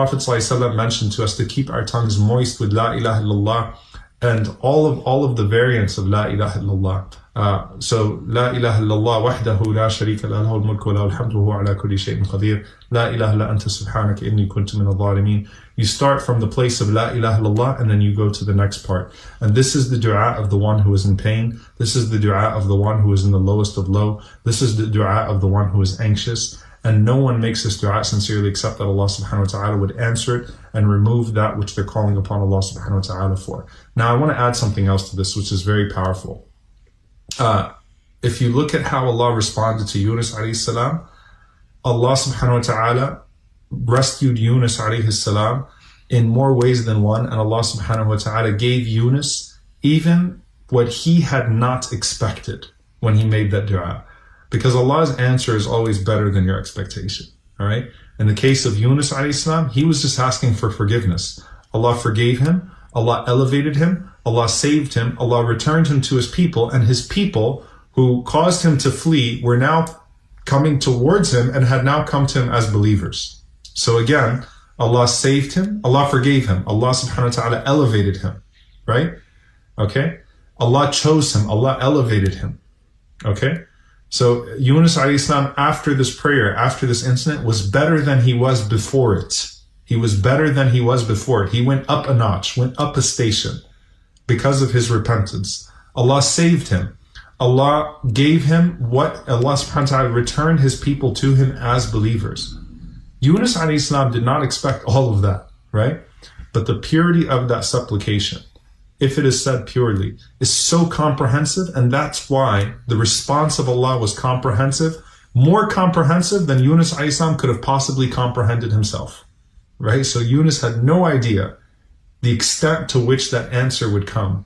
Prophet ﷺ mentioned to us to keep our tongues moist with la ilaha illallah and all of the variants of la ilaha illallah. So la ilaha illallah wahdahu la sharika lahu lahul mulku wa lahul hamdu wa huwa ala kulli shay'in qadir. La ilaha illa anta subhanaka inni kuntu minaz-zalimin. You start from the place of la ilaha illallah and then you go to the next part. And this is the dua of the one who is in pain. This is the dua of the one who is in the lowest of low. This is the dua of the one who is anxious. And no one makes this dua sincerely except that Allah subhanahu wa ta'ala would answer it and remove that which they're calling upon Allah subhanahu wa ta'ala for. Now I want to add something else to this which is very powerful. If you look at how Allah responded to Yunus alayhi salam, Allah subhanahu wa ta'ala rescued Yunus alayhi salam in more ways than one, and Allah subhanahu wa ta'ala gave Yunus even what he had not expected when he made that dua. Because Allah's answer is always better than your expectation. Alright? In the case of Yunus alayhi salam, he was just asking for forgiveness. Allah forgave him, Allah elevated him, Allah saved him, Allah returned him to his people, and his people who caused him to flee were now coming towards him and had now come to him as believers. So again, Allah saved him, Allah forgave him, Allah subhanahu wa ta'ala elevated him. Right? Okay? Allah chose him, Allah elevated him. Okay? So Yunus alayhi salam, after this prayer, after this incident, was better than he was before it. He was better than he was before it. He went up a notch, went up a station because of his repentance. Allah saved him. Allah gave him what Allah subhanahu wa ta'ala returned his people to him as believers. Yunus alayhi salam did not expect all of that, right? But the purity of that supplication, if it is said purely, is so comprehensive, and that's why the response of Allah was comprehensive, more comprehensive than Yunus alayhi salam could have possibly comprehended himself. Right? So Yunus had no idea the extent to which that answer would come.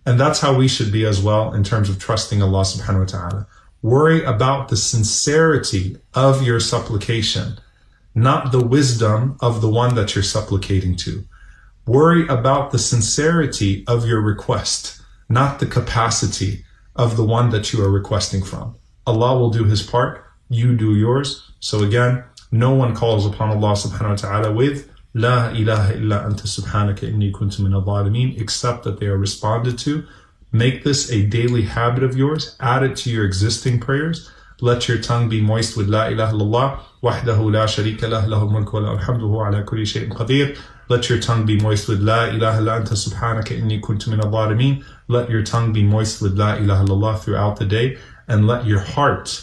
And that's how we should be as well in terms of trusting Allah subhanahu wa ta'ala. Worry about the sincerity of your supplication, not the wisdom of the one that you're supplicating to. Worry about the sincerity of your request, not the capacity of the one that you are requesting from. Allah will do his part, you do yours. So again, no one calls upon Allah subhanahu wa ta'ala with La ilaha illa anta subhanaka inni kuntu minaz-zalimin, except that they are responded to. Make this a daily habit of yours. Add it to your existing prayers. Let your tongue be moist with La ilaha illallah wahdahu la sharika lahu lahul mulku wa lahul hamdu wa huwa ala kulli shay'in qadir. Let your tongue be moist with La ilaha illa anta subhanaka inni kuntu minaz-zalimin. Let your tongue be moist with La ilaha illallah throughout the day, and let your heart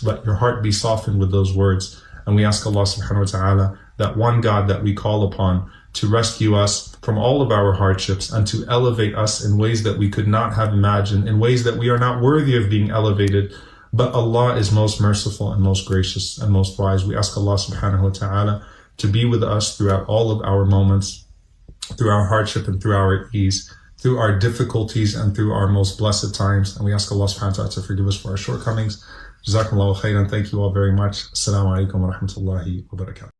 be softened with those words. And we ask Allah subhanahu wa ta'ala, that one God that we call upon, to rescue us from all of our hardships and to elevate us in ways that we could not have imagined, in ways that we are not worthy of being elevated. But Allah is most merciful and most gracious and most wise. We ask Allah subhanahu wa ta'ala to be with us throughout all of our moments, through our hardship and through our ease, through our difficulties and through our most blessed times. And we ask Allah subhanahu wa ta'ala to forgive us for our shortcomings. Jazakumullahu khairan. Thank you all very much. Assalamu alaikum wa rahmatullahi wa barakatuh.